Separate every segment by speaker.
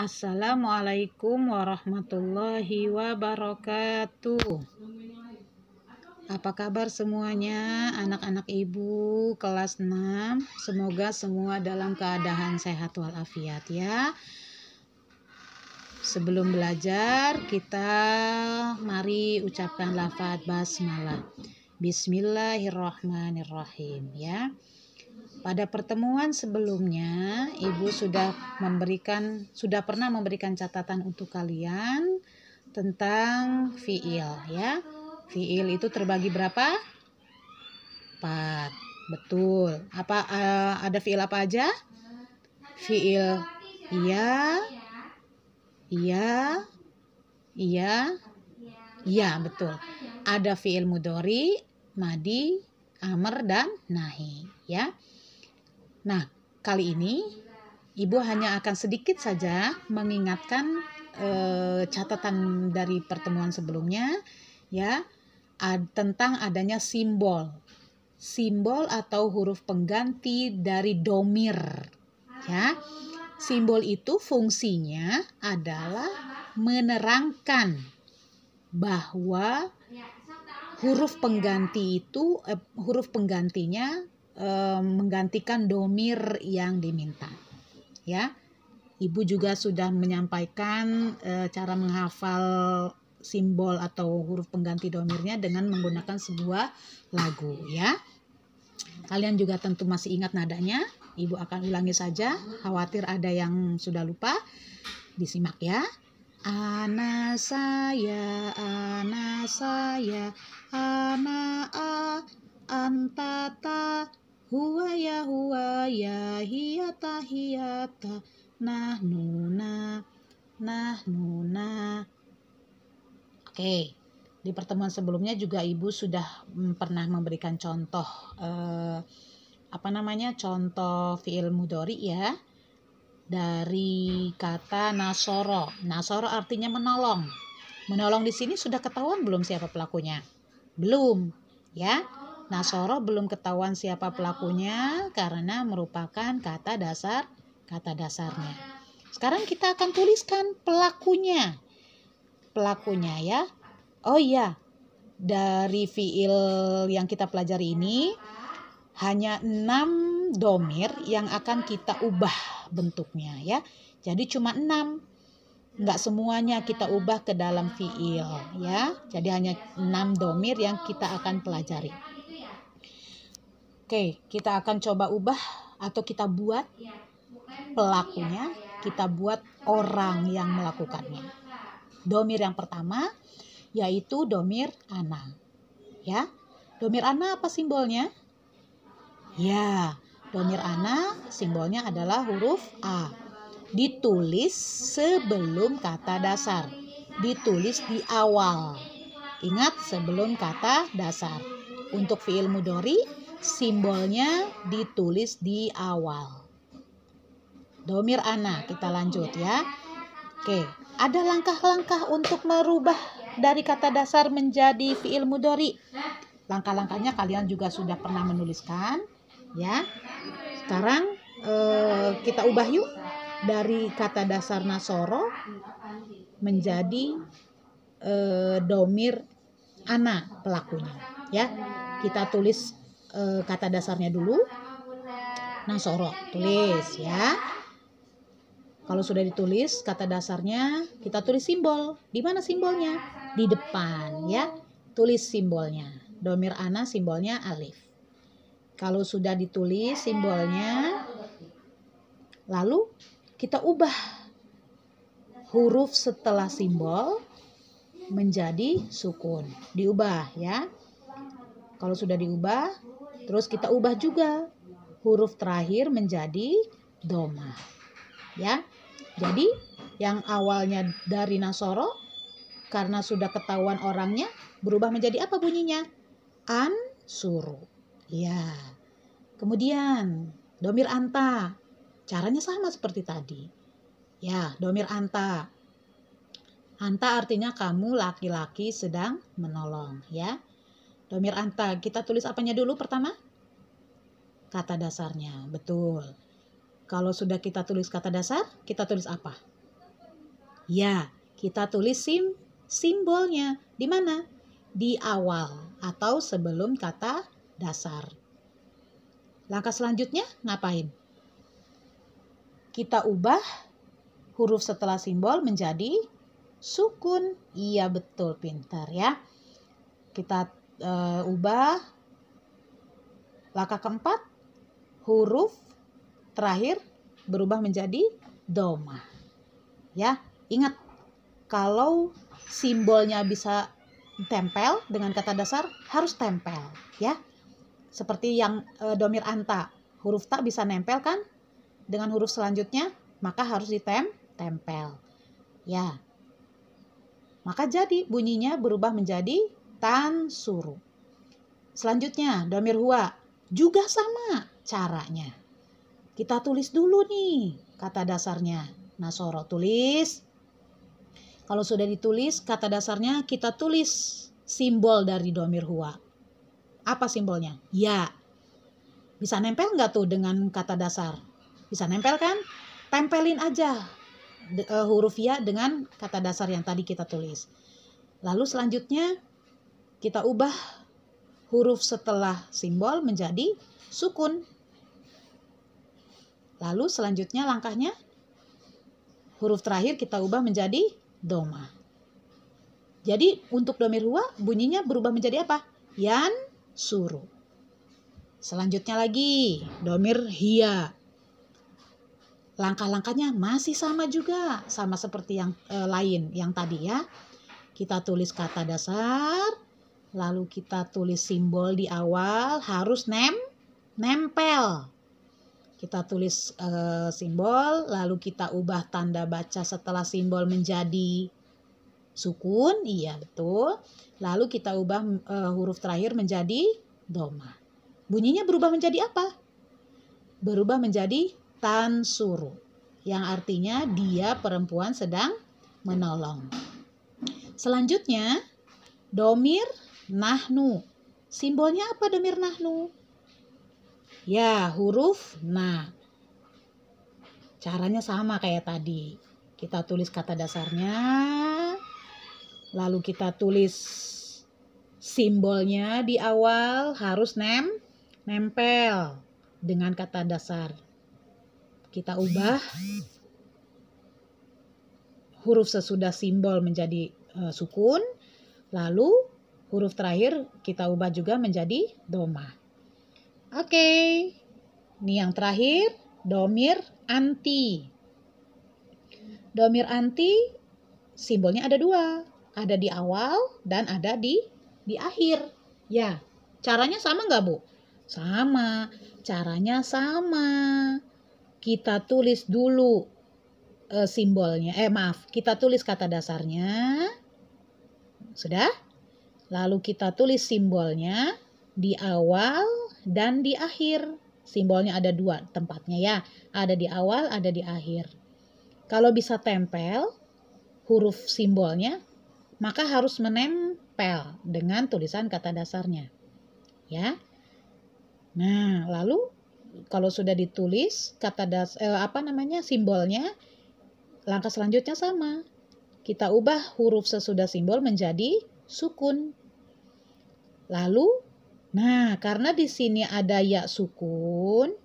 Speaker 1: Assalamualaikum warahmatullahi wabarakatuh. Apa kabar semuanya anak-anak ibu kelas 6? Semoga semua dalam keadaan sehat walafiat ya. Sebelum belajar kita mari ucapkan lafaz basmalah. Bismillahirrahmanirrahim ya. Pada pertemuan sebelumnya, Ibu sudah pernah memberikan catatan untuk kalian tentang fiil ya. Fiil itu terbagi berapa? 4. Betul. Ada fiil apa aja? Fiil iya, betul. Ada fiil mudhari, madi, amr dan nahi ya. Nah, kali ini Ibu hanya akan sedikit saja mengingatkan catatan dari pertemuan sebelumnya ya, tentang adanya simbol atau huruf pengganti dari domir ya. Simbol itu fungsinya adalah menerangkan bahwa huruf penggantinya menggantikan domir yang diminta ya. Ibu juga sudah menyampaikan cara menghafal simbol atau huruf pengganti domirnya dengan menggunakan sebuah lagu ya. Kalian juga tentu masih ingat nadanya. Ibu akan ulangi saja, khawatir ada yang sudah lupa. Disimak ya. Ana saya, ana a, antata, huwa ya, hiyata, nahnuna. Oke, di pertemuan sebelumnya juga Ibu sudah pernah memberikan contoh contoh fiil mudhari ya, dari kata nasoro. Nasoro artinya menolong. Menolong di sini sudah ketahuan belum siapa pelakunya? Belum ya. Nasoro belum ketahuan siapa pelakunya karena merupakan kata dasarnya. Sekarang kita akan tuliskan pelakunya ya. Oh iya, dari fiil yang kita pelajari ini hanya 6 domir yang akan kita ubah bentuknya ya. Jadi cuma 6. Enggak semuanya kita ubah ke dalam fiil ya. Jadi hanya 6 domir yang kita akan pelajari. Oke, kita akan coba ubah atau kita buat pelakunya, kita buat orang yang melakukannya. Domir yang pertama yaitu domir ana. Ya. Domir ana apa simbolnya? Ya, domir ana simbolnya adalah huruf A. Ditulis sebelum kata dasar. Ditulis di awal. Ingat, sebelum kata dasar. Untuk fiil mudhari, simbolnya ditulis di awal. Domir ana, kita lanjut ya. Oke, ada langkah-langkah untuk merubah dari kata dasar menjadi fiil mudhari. Langkah-langkahnya kalian juga sudah pernah menuliskan ya. Sekarang kita ubah yuk dari kata dasar nasoro menjadi domir ana pelakunya ya. Kita tulis kata dasarnya dulu, nasoro, tulis ya. Kalau sudah ditulis kata dasarnya, kita tulis simbol. Di mana simbolnya? Di depan ya. Tulis simbolnya. Domir ana simbolnya alif. Kalau sudah ditulis simbolnya, lalu kita ubah huruf setelah simbol menjadi sukun. Diubah ya. Kalau sudah diubah, terus kita ubah juga huruf terakhir menjadi doma. Ya. Jadi yang awalnya dari nasoro, karena sudah ketahuan orangnya, berubah menjadi apa bunyinya? Ansuru. Ya. Kemudian domir anta. Caranya sama seperti tadi. Ya, domir anta. Anta artinya kamu laki-laki sedang menolong ya. Domir anta, kita tulis apanya dulu pertama? Kata dasarnya, betul. Kalau sudah kita tulis kata dasar, kita tulis apa? Ya, kita tulis simbolnya. Di mana? Di awal atau sebelum kata dasar. Langkah selanjutnya ngapain? Kita ubah huruf setelah simbol menjadi sukun. Iya, betul, pintar ya. Kita ubah langkah keempat, huruf terakhir berubah menjadi doma. Ya, ingat kalau simbolnya bisa tempel dengan kata dasar harus tempel ya. Seperti yang domir anta, huruf ta bisa nempel kan dengan huruf selanjutnya, maka harus ditempel. Ya. Maka jadi bunyinya berubah menjadi tansuru. Selanjutnya domir huwa juga sama caranya. Kita tulis dulu nih kata dasarnya. Nasoro tulis. Kalau sudah ditulis kata dasarnya, kita tulis simbol dari domir huwa. Apa simbolnya? Ya. Bisa nempel nggak tuh dengan kata dasar? Bisa nempel kan? Tempelin aja huruf ya dengan kata dasar yang tadi kita tulis. Lalu selanjutnya kita ubah huruf setelah simbol menjadi sukun. Lalu selanjutnya langkahnya huruf terakhir kita ubah menjadi doma. Jadi untuk domir huwa bunyinya berubah menjadi apa? Yan suru. Selanjutnya lagi domir hia. Langkah-langkahnya masih sama juga, sama seperti yang lain yang tadi ya. Kita tulis kata dasar, lalu kita tulis simbol di awal, harus nempel. Kita tulis simbol, lalu kita ubah tanda baca setelah simbol menjadi sukun, iya betul. Lalu kita ubah huruf terakhir menjadi doma. Bunyinya berubah menjadi apa? Berubah menjadi tansuru, yang artinya dia perempuan sedang menolong. Selanjutnya, domir nahnu. Simbolnya apa domir nahnu? Ya, huruf na. Caranya sama kayak tadi. Kita tulis kata dasarnya, lalu kita tulis simbolnya di awal, harus nempel dengan kata dasar. Kita ubah huruf sesudah simbol menjadi sukun, lalu huruf terakhir kita ubah juga menjadi doma. Oke, ini yang terakhir, domir anti. Domir anti simbolnya ada dua, ada di awal dan ada di akhir. Ya, caranya sama nggak Bu? Sama, caranya sama. Kita tulis dulu simbolnya, kita tulis kata dasarnya, sudah? Lalu kita tulis simbolnya di awal dan di akhir. Simbolnya ada dua tempatnya ya, ada di awal, ada di akhir. Kalau bisa tempel huruf simbolnya, maka harus menempel dengan tulisan kata dasarnya, ya. Nah, lalu kalau sudah ditulis kata simbolnya, langkah selanjutnya sama. Kita ubah huruf sesudah simbol menjadi sukun. Lalu, nah karena di sini ada ya sukun,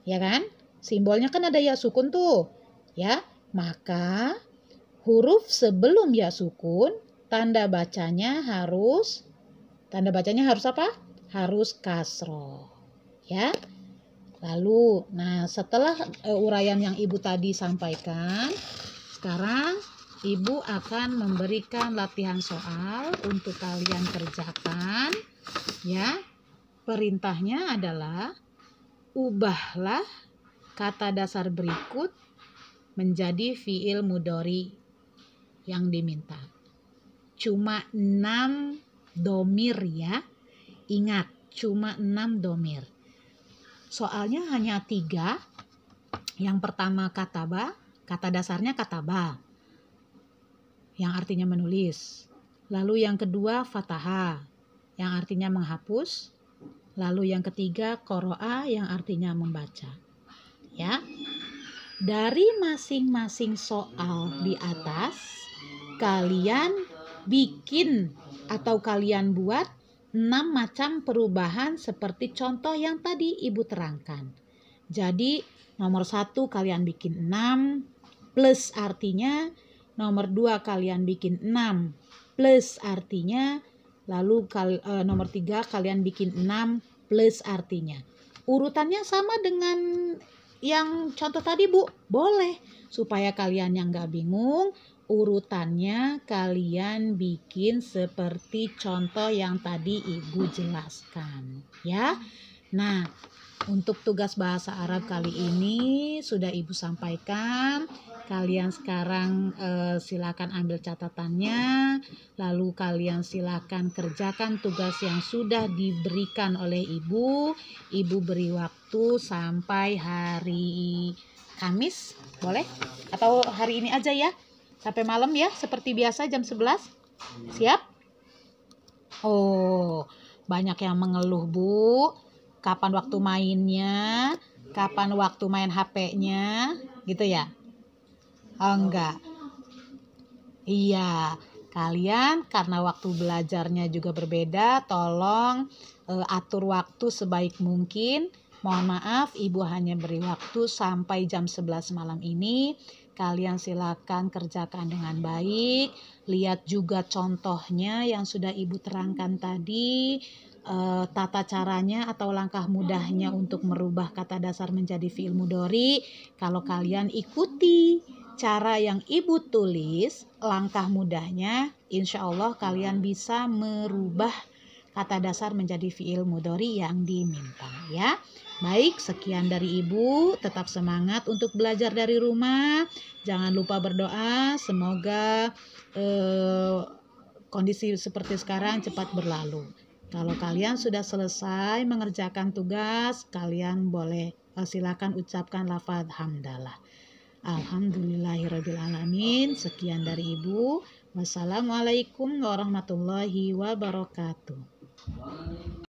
Speaker 1: ya kan? Simbolnya kan ada ya sukun tuh, ya. Maka huruf sebelum ya sukun, tanda bacanya harus apa? Harus kasroh, ya. Lalu, nah setelah uraian yang Ibu tadi sampaikan, sekarang Ibu akan memberikan latihan soal untuk kalian kerjakan. Ya, perintahnya adalah ubahlah kata dasar berikut menjadi fiil mudhari yang diminta. Cuma 6 domir ya. Ingat, cuma 6 domir. Soalnya hanya 3. Yang pertama kataba, kata dasarnya kataba, yang artinya menulis. Lalu yang kedua fataha, yang artinya menghapus. Lalu yang ketiga qoro'a, yang artinya membaca. Ya. Dari masing-masing soal di atas, kalian bikin atau kalian buat 6 macam perubahan seperti contoh yang tadi Ibu terangkan. Jadi nomor 1 kalian bikin 6 plus artinya, nomor 2 kalian bikin 6 plus artinya, lalu nomor 3 kalian bikin 6 plus artinya. Urutannya sama dengan yang contoh tadi Bu, boleh. Supaya kalian yang gak bingung, urutannya kalian bikin seperti contoh yang tadi Ibu jelaskan ya. Nah, untuk tugas bahasa Arab kali ini sudah Ibu sampaikan. Kalian sekarang silakan ambil catatannya, lalu kalian silakan kerjakan tugas yang sudah diberikan oleh Ibu. Ibu beri waktu sampai hari Kamis, boleh? Atau hari ini aja ya? Sampai malam ya, seperti biasa jam 11. Siap? Oh, banyak yang mengeluh Bu. Kapan waktu mainnya? Kapan waktu main HP-nya? Gitu ya? Oh, enggak. Iya, kalian karena waktu belajarnya juga berbeda, tolong atur waktu sebaik mungkin. Mohon maaf, Ibu hanya beri waktu sampai jam 11 malam ini. Kalian silakan kerjakan dengan baik. Lihat juga contohnya yang sudah Ibu terangkan tadi. Tata caranya atau langkah mudahnya untuk merubah kata dasar menjadi fiil mudhari. Kalau kalian ikuti cara yang Ibu tulis, langkah mudahnya, insya Allah kalian bisa merubah kata dasar menjadi fiil mudhari yang diminta ya. Baik, sekian dari Ibu. Tetap semangat untuk belajar dari rumah. Jangan lupa berdoa, semoga kondisi seperti sekarang cepat berlalu. Kalau kalian sudah selesai mengerjakan tugas, kalian boleh silakan ucapkan lafaz hamdalah. Alhamdulillahirrabbilalamin. Sekian dari Ibu. Wassalamualaikum warahmatullahi wabarakatuh.